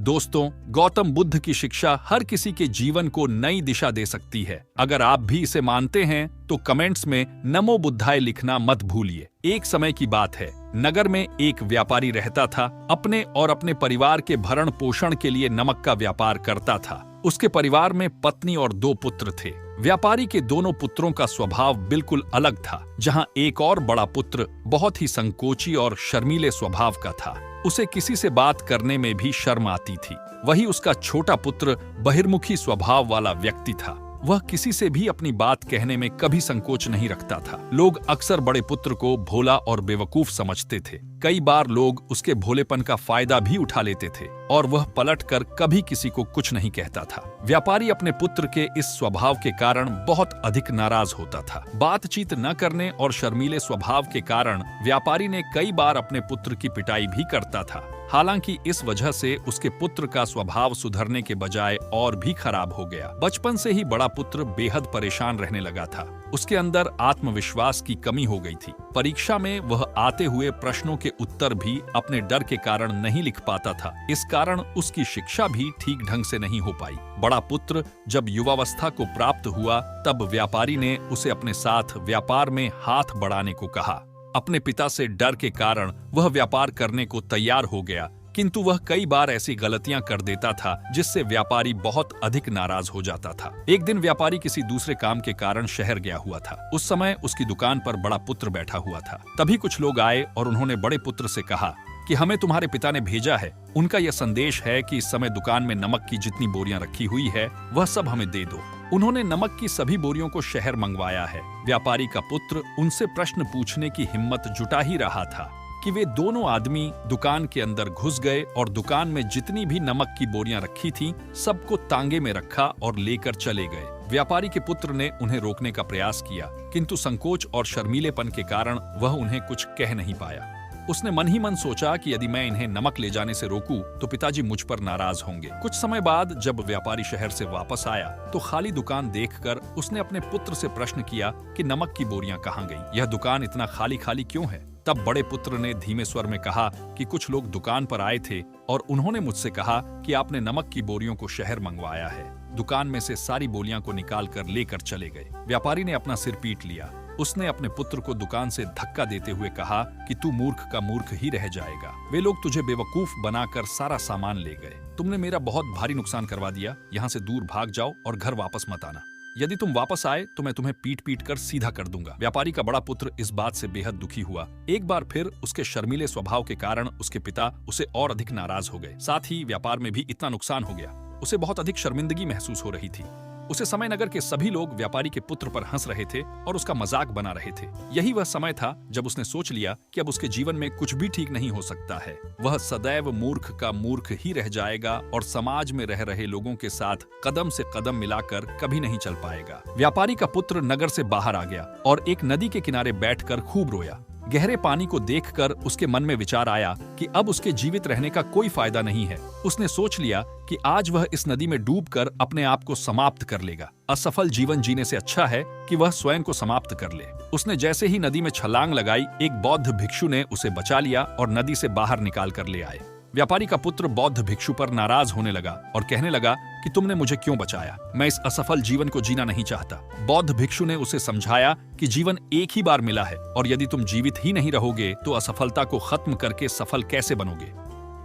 दोस्तों, गौतम बुद्ध की शिक्षा हर किसी के जीवन को नई दिशा दे सकती है। अगर आप भी इसे मानते हैं तो कमेंट्स में नमो बुद्धाय लिखना मत भूलिए। एक समय की बात है, नगर में एक व्यापारी रहता था। अपने और अपने परिवार के भरण पोषण के लिए नमक का व्यापार करता था। उसके परिवार में पत्नी और 2 पुत्र थे। व्यापारी के दोनों पुत्रों का स्वभाव बिल्कुल अलग था। जहां एक और बड़ा पुत्र बहुत ही संकोची और शर्मीले स्वभाव का था। उसे किसी से बात करने में भी शर्म आती थी। वही उसका छोटा पुत्र बहिर्मुखी स्वभाव वाला व्यक्ति था। वह किसी से भी अपनी बात कहने में कभी संकोच नहीं रखता था। लोग अक्सर बड़े पुत्र को भोला और बेवकूफ समझते थे। कई बार लोग उसके भोलेपन का फायदा भी उठा लेते थे और वह पलटकर कभी किसी को कुछ नहीं कहता था। व्यापारी अपने पुत्र के इस स्वभाव के कारण बहुत अधिक नाराज होता था। बातचीत न करने और शर्मीले स्वभाव के कारण व्यापारी ने कई बार अपने पुत्र की पिटाई भी करता था। हालांकि इस वजह से उसके पुत्र का स्वभाव सुधरने के बजाय और भी खराब हो गया। बचपन से ही बड़ा पुत्र बेहद परेशान रहने लगा था। उसके अंदर आत्मविश्वास की कमी हो गई थी। परीक्षा में वह आते हुए प्रश्नों के उत्तर भी अपने डर के कारण नहीं लिख पाता था। इस कारण उसकी शिक्षा भी ठीक ढंग से नहीं हो पाई। बड़ा पुत्र जब युवावस्था को प्राप्त हुआ, तब व्यापारी ने उसे अपने साथ व्यापार में हाथ बढ़ाने को कहा। अपने पिता से डर के कारण वह व्यापार करने को तैयार हो गया, किंतु वह कई बार ऐसी गलतियां कर देता था जिससे व्यापारी बहुत अधिक नाराज हो जाता था। एक दिन व्यापारी किसी दूसरे काम के कारण शहर गया हुआ था। उस समय उसकी दुकान पर बड़ा पुत्र बैठा हुआ था। तभी कुछ लोग आए और उन्होंने बड़े पुत्र से कहा कि हमें तुम्हारे पिता ने भेजा है। उनका यह संदेश है कि इस समय दुकान में नमक की जितनी बोरियां रखी हुई है वह सब हमें दे दो। उन्होंने नमक की सभी बोरियों को शहर मंगवाया है। व्यापारी का पुत्र उनसे प्रश्न पूछने की हिम्मत जुटा ही रहा था कि वे दोनों आदमी दुकान के अंदर घुस गए और दुकान में जितनी भी नमक की बोरियां रखी थीं, सबको तांगे में रखा और लेकर चले गए। व्यापारी के पुत्र ने उन्हें रोकने का प्रयास किया, किंतु संकोच और शर्मीलेपन के कारण वह उन्हें कुछ कह नहीं पाया। उसने मन ही मन सोचा कि यदि मैं इन्हें नमक ले जाने से रोकूं तो पिताजी मुझ पर नाराज होंगे। कुछ समय बाद जब व्यापारी शहर से वापस आया तो खाली दुकान देखकर उसने अपने पुत्र से प्रश्न किया कि नमक की बोरियां कहाँ गईं? यह दुकान इतना खाली खाली क्यों है? तब बड़े पुत्र ने धीमे स्वर में कहा कि कुछ लोग दुकान पर आए थे और उन्होंने मुझसे कहा कि आपने नमक की बोरियों को शहर मंगवाया है। दुकान में से सारी बोरियां को निकाल कर लेकर चले गए। व्यापारी ने अपना सिर पीट लिया। उसने अपने पुत्र को दुकान से धक्का देते हुए कहा कि तू मूर्ख का मूर्ख ही रह जाएगा। वे लोग तुझे बेवकूफ बनाकर सारा सामान ले गए। तुमने मेरा बहुत भारी नुकसान करवा दिया। यहाँ से दूर भाग जाओ और घर वापस मत आना। यदि तुम वापस आए तो मैं तुम्हें पीट पीट कर सीधा कर दूंगा। व्यापारी का बड़ा पुत्र इस बात से बेहद दुखी हुआ। एक बार फिर उसके शर्मीले स्वभाव के कारण उसके पिता उसे और अधिक नाराज हो गए। साथ ही व्यापार में भी इतना नुकसान हो गया। उसे बहुत अधिक शर्मिंदगी महसूस हो रही थी। उसे समय नगर के सभी लोग व्यापारी के पुत्र पर हंस रहे थे और उसका मजाक बना रहे थे। यही वह समय था जब उसने सोच लिया कि अब उसके जीवन में कुछ भी ठीक नहीं हो सकता है। वह सदैव मूर्ख का मूर्ख ही रह जाएगा और समाज में रह रहे लोगों के साथ कदम से कदम मिलाकर कभी नहीं चल पाएगा। व्यापारी का पुत्र नगर से बाहर आ गया और एक नदी के किनारे बैठकर खूब रोया। गहरे पानी को देखकर उसके मन में विचार आया कि अब उसके जीवित रहने का कोई फायदा नहीं है। उसने सोच लिया कि आज वह इस नदी में डूबकर अपने आप को समाप्त कर लेगा। असफल जीवन जीने से अच्छा है कि वह स्वयं को समाप्त कर ले। उसने जैसे ही नदी में छलांग लगाई, एक बौद्ध भिक्षु ने उसे बचा लिया और नदी से बाहर निकाल कर ले आए। व्यापारी का पुत्र बौद्ध भिक्षु पर नाराज होने लगा और कहने लगा कि तुमने मुझे क्यों बचाया? मैं इस असफल जीवन को जीना नहीं चाहता। बौद्ध भिक्षु ने उसे समझाया कि जीवन एक ही बार मिला है और यदि तुम जीवित ही नहीं रहोगे तो असफलता को खत्म करके सफल कैसे बनोगे?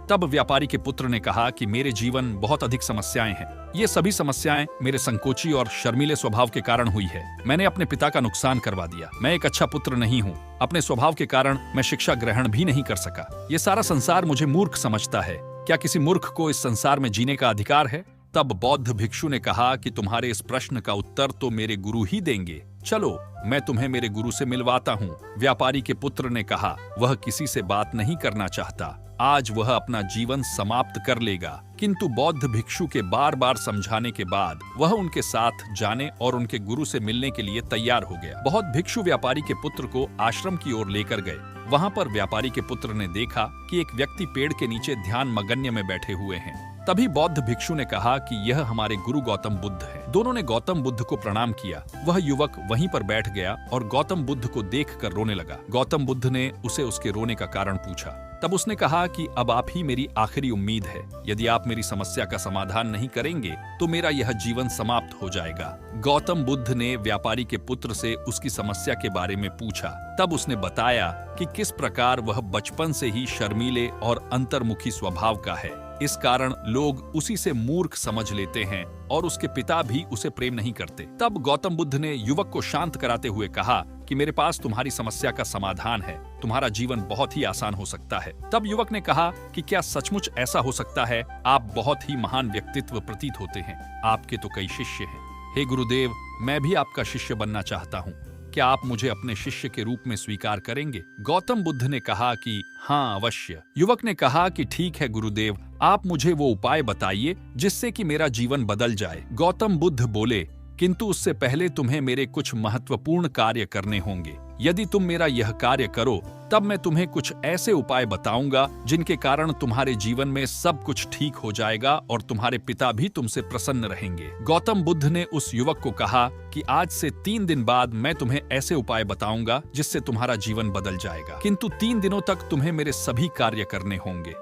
तब व्यापारी के पुत्र ने कहा कि मेरे जीवन बहुत अधिक समस्याएं हैं। ये सभी समस्याएं मेरे संकोची और शर्मीले स्वभाव के कारण हुई है। मैंने अपने पिता का नुकसान करवा दिया। मैं एक अच्छा पुत्र नहीं हूँ। अपने स्वभाव के कारण मैं शिक्षा ग्रहण भी नहीं कर सका। ये सारा संसार मुझे मूर्ख समझता है। क्या किसी मूर्ख को इस संसार में जीने का अधिकार है? तब बौद्ध भिक्षु ने कहा कि तुम्हारे इस प्रश्न का उत्तर तो मेरे गुरु ही देंगे। चलो, मैं तुम्हें मेरे गुरु से मिलवाता हूँ। व्यापारी के पुत्र ने कहा वह किसी से बात नहीं करना चाहता। आज वह अपना जीवन समाप्त कर लेगा। किंतु बौद्ध भिक्षु के बार बार समझाने के बाद वह उनके साथ जाने और उनके गुरु से मिलने के लिए तैयार हो गया। बौद्ध भिक्षु व्यापारी के पुत्र को आश्रम की ओर लेकर गए। वहां पर व्यापारी के पुत्र ने देखा कि एक व्यक्ति पेड़ के नीचे ध्यान मगन्य में बैठे हुए हैं। तभी बौद्ध भिक्षु ने कहा कि यह हमारे गुरु गौतम बुद्ध हैं। दोनों ने गौतम बुद्ध को प्रणाम किया। वह युवक वहीं पर बैठ गया और गौतम बुद्ध को देखकर रोने लगा। गौतम बुद्ध ने उसे उसके रोने का कारण पूछा। तब उसने कहा कि अब आप ही मेरी आखिरी उम्मीद है। यदि आप मेरी समस्या का समाधान नहीं करेंगे तो मेरा यह जीवन समाप्त हो जाएगा। गौतम बुद्ध ने व्यापारी के पुत्र से उसकी समस्या के बारे में पूछा। तब उसने बताया कि किस प्रकार वह बचपन से ही शर्मीले और अंतर्मुखी स्वभाव का है। इस कारण लोग उसी से मूर्ख समझ लेते हैं और उसके पिता भी उसे प्रेम नहीं करते। तब गौतम बुद्ध ने युवक को शांत कराते हुए कहा कि मेरे पास तुम्हारी समस्या का समाधान है। तुम्हारा जीवन बहुत ही आसान हो सकता है। तब युवक ने कहा कि क्या सचमुच ऐसा हो सकता है? आप बहुत ही महान व्यक्तित्व प्रतीत होते हैं। आपके तो कई शिष्य हैं। हे गुरुदेव, मैं भी आपका शिष्य बनना चाहता हूँ। क्या आप मुझे अपने शिष्य के रूप में स्वीकार करेंगे? गौतम बुद्ध ने कहा कि हाँ, अवश्य। युवक ने कहा कि ठीक है गुरुदेव, आप मुझे वो उपाय बताइए जिससे कि मेरा जीवन बदल जाए। गौतम बुद्ध बोले, किंतु उससे पहले तुम्हें मेरे कुछ महत्वपूर्ण कार्य करने होंगे। यदि तुम मेरा यह कार्य करो तब मैं तुम्हें कुछ ऐसे उपाय बताऊंगा जिनके कारण तुम्हारे जीवन में सब कुछ ठीक हो जाएगा और तुम्हारे पिता भी तुमसे प्रसन्न रहेंगे। गौतम बुद्ध ने उस युवक को कहा कि आज से 3 दिन बाद मैं तुम्हें ऐसे उपाय बताऊंगा जिससे तुम्हारा जीवन बदल जाएगा, किंतु 3 दिनों तक तुम्हें मेरे सभी कार्य करने होंगे।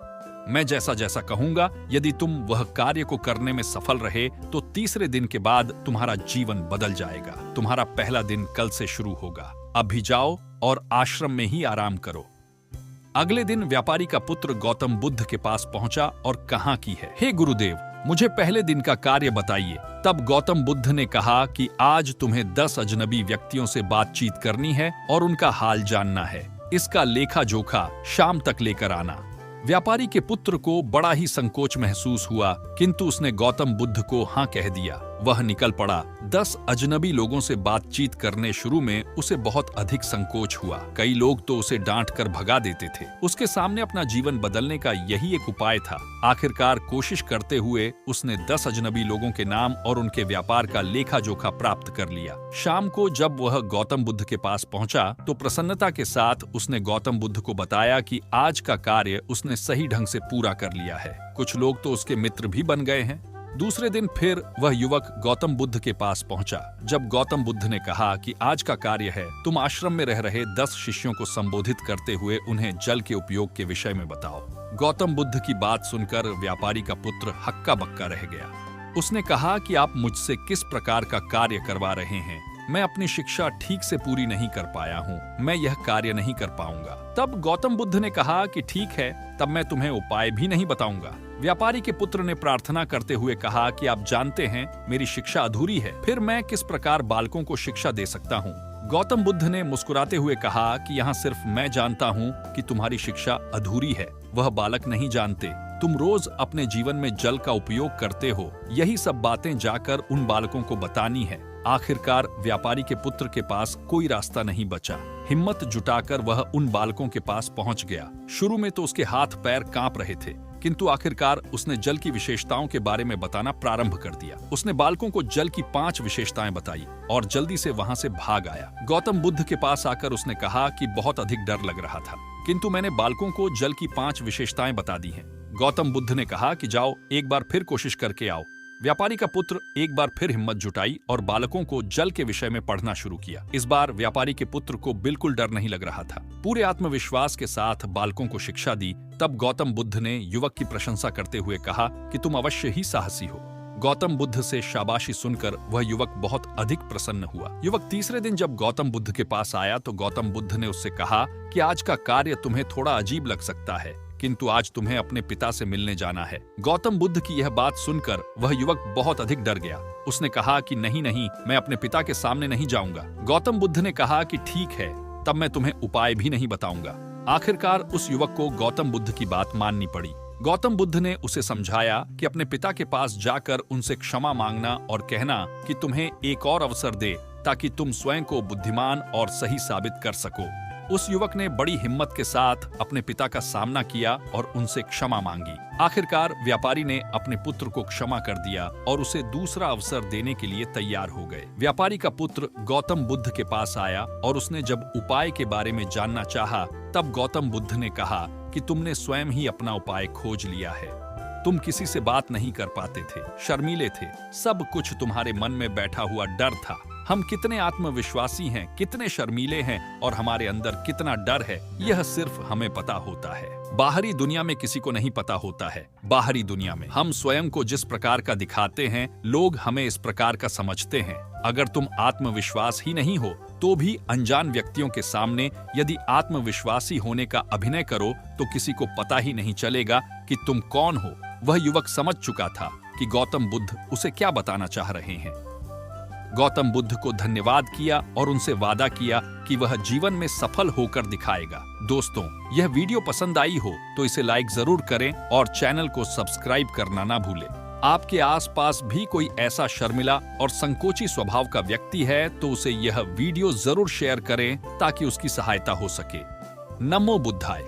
मैं जैसा जैसा कहूंगा, यदि तुम वह कार्य को करने में सफल रहे तो तीसरे दिन के बाद तुम्हारा जीवन बदल जाएगा। तुम्हारा पहला दिन कल से शुरू होगा। अभी जाओ और आश्रम में ही आराम करो। अगले दिन व्यापारी का पुत्र गौतम बुद्ध के पास पहुंचा और कहा कि है, हे गुरुदेव, मुझे पहले दिन का कार्य बताइए। तब गौतम बुद्ध ने कहा कि आज तुम्हें 10 अजनबी व्यक्तियों से बातचीत करनी है और उनका हाल जानना है। इसका लेखा जोखा शाम तक लेकर आना। व्यापारी के पुत्र को बड़ा ही संकोच महसूस हुआ, किंतु उसने गौतम बुद्ध को हाँ कह दिया। वह निकल पड़ा। 10 अजनबी लोगों से बातचीत करने शुरू में उसे बहुत अधिक संकोच हुआ। कई लोग तो उसे डांट कर भगा देते थे। उसके सामने अपना जीवन बदलने का यही एक उपाय था। आखिरकार कोशिश करते हुए उसने 10 अजनबी लोगों के नाम और उनके व्यापार का लेखा जोखा प्राप्त कर लिया। शाम को जब वह गौतम बुद्ध के पास पहुंचा तो प्रसन्नता के साथ उसने गौतम बुद्ध को बताया कि आज का कार्य उसने सही ढंग से पूरा कर लिया है। कुछ लोग तो उसके मित्र भी बन गए हैं। दूसरे दिन फिर वह युवक गौतम बुद्ध के पास पहुंचा। जब गौतम बुद्ध ने कहा कि आज का कार्य है, तुम आश्रम में रह रहे 10 शिष्यों को संबोधित करते हुए उन्हें जल के उपयोग के विषय में बताओ। गौतम बुद्ध की बात सुनकर व्यापारी का पुत्र हक्का बक्का रह गया। उसने कहा कि आप मुझसे किस प्रकार का कार्य करवा रहे हैं? मैं अपनी शिक्षा ठीक से पूरी नहीं कर पाया हूँ। मैं यह कार्य नहीं कर पाऊंगा। तब गौतम बुद्ध ने कहा कि ठीक है, तब मैं तुम्हें उपाय भी नहीं बताऊंगा। व्यापारी के पुत्र ने प्रार्थना करते हुए कहा कि आप जानते हैं मेरी शिक्षा अधूरी है, फिर मैं किस प्रकार बालकों को शिक्षा दे सकता हूँ? गौतम बुद्ध ने मुस्कुराते हुए कहा कि यहाँ सिर्फ मैं जानता हूँ कि तुम्हारी शिक्षा अधूरी है, वह बालक नहीं जानते। तुम रोज अपने जीवन में जल का उपयोग करते हो। यही सब बातें जाकर उन बालकों को बतानी है। आखिरकार व्यापारी के पुत्र के पास कोई रास्ता नहीं बचा। हिम्मत जुटाकर वह उन बालकों के पास पहुंच गया। शुरू में तो उसके हाथ पैर कांप रहे थे, किंतु आखिरकार उसने जल की विशेषताओं के बारे में बताना प्रारंभ कर दिया। उसने बालकों को जल की 5 विशेषताएं बताई और जल्दी से वहां से भाग आया। गौतम बुद्ध के पास आकर उसने कहा कि बहुत अधिक डर लग रहा था, किंतु मैंने बालकों को जल की 5 विशेषताएं बता दी हैं। गौतम बुद्ध ने कहा कि जाओ एक बार फिर कोशिश करके आओ। व्यापारी का पुत्र एक बार फिर हिम्मत जुटाई और बालकों को जल के विषय में पढ़ना शुरू किया। इस बार व्यापारी के पुत्र को बिल्कुल डर नहीं लग रहा था। पूरे आत्मविश्वास के साथ बालकों को शिक्षा दी। तब गौतम बुद्ध ने युवक की प्रशंसा करते हुए कहा कि तुम अवश्य ही साहसी हो। गौतम बुद्ध से शाबाशी सुनकर वह युवक बहुत अधिक प्रसन्न हुआ। युवक तीसरे दिन जब गौतम बुद्ध के पास आया तो गौतम बुद्ध ने उससे कहा कि आज का कार्य तुम्हें थोड़ा अजीब लग सकता है, किंतु आज तुम्हें अपने पिता से मिलने जाना है। गौतम बुद्ध की यह बात सुनकर वह युवक बहुत अधिक डर गया। उसने कहा कि नहीं नहीं, मैं अपने पिता के सामने नहीं जाऊंगा। गौतम बुद्ध ने कहा कि ठीक है, तब मैं तुम्हें उपाय भी नहीं बताऊंगा। आखिरकार उस युवक को गौतम बुद्ध की बात माननी पड़ी। गौतम बुद्ध ने उसे समझाया कि अपने पिता के पास जाकर उनसे क्षमा मांगना और कहना कि तुम्हें एक और अवसर दे ताकि तुम स्वयं को बुद्धिमान और सही साबित कर सको। उस युवक ने बड़ी हिम्मत के साथ अपने पिता का सामना किया और उनसे क्षमा मांगी। आखिरकार व्यापारी ने अपने पुत्र को क्षमा कर दिया और उसे दूसरा अवसर देने के लिए तैयार हो गए। व्यापारी का पुत्र गौतम बुद्ध के पास आया और उसने जब उपाय के बारे में जानना चाहा, तब गौतम बुद्ध ने कहा कि तुमने स्वयं ही अपना उपाय खोज लिया है। तुम किसी से बात नहीं कर पाते थे, शर्मीले थे, सब कुछ तुम्हारे मन में बैठा हुआ डर था। हम कितने आत्मविश्वासी हैं, कितने शर्मीले हैं और हमारे अंदर कितना डर है, यह सिर्फ हमें पता होता है। बाहरी दुनिया में किसी को नहीं पता होता है। बाहरी दुनिया में हम स्वयं को जिस प्रकार का दिखाते हैं, लोग हमें इस प्रकार का समझते हैं। अगर तुम आत्मविश्वास ही नहीं हो तो भी अनजान व्यक्तियों के सामने यदि आत्मविश्वासी होने का अभिनय करो तो किसी को पता ही नहीं चलेगा कि तुम कौन हो। वह युवक समझ चुका था कि गौतम बुद्ध उसे क्या बताना चाह रहे हैं। गौतम बुद्ध को धन्यवाद किया और उनसे वादा किया कि वह जीवन में सफल होकर दिखाएगा। दोस्तों, यह वीडियो पसंद आई हो तो इसे लाइक जरूर करें और चैनल को सब्सक्राइब करना ना भूलें। आपके आसपास भी कोई ऐसा शर्मिला और संकोची स्वभाव का व्यक्ति है तो उसे यह वीडियो जरूर शेयर करें ताकि उसकी सहायता हो सके। नमो बुद्धाय।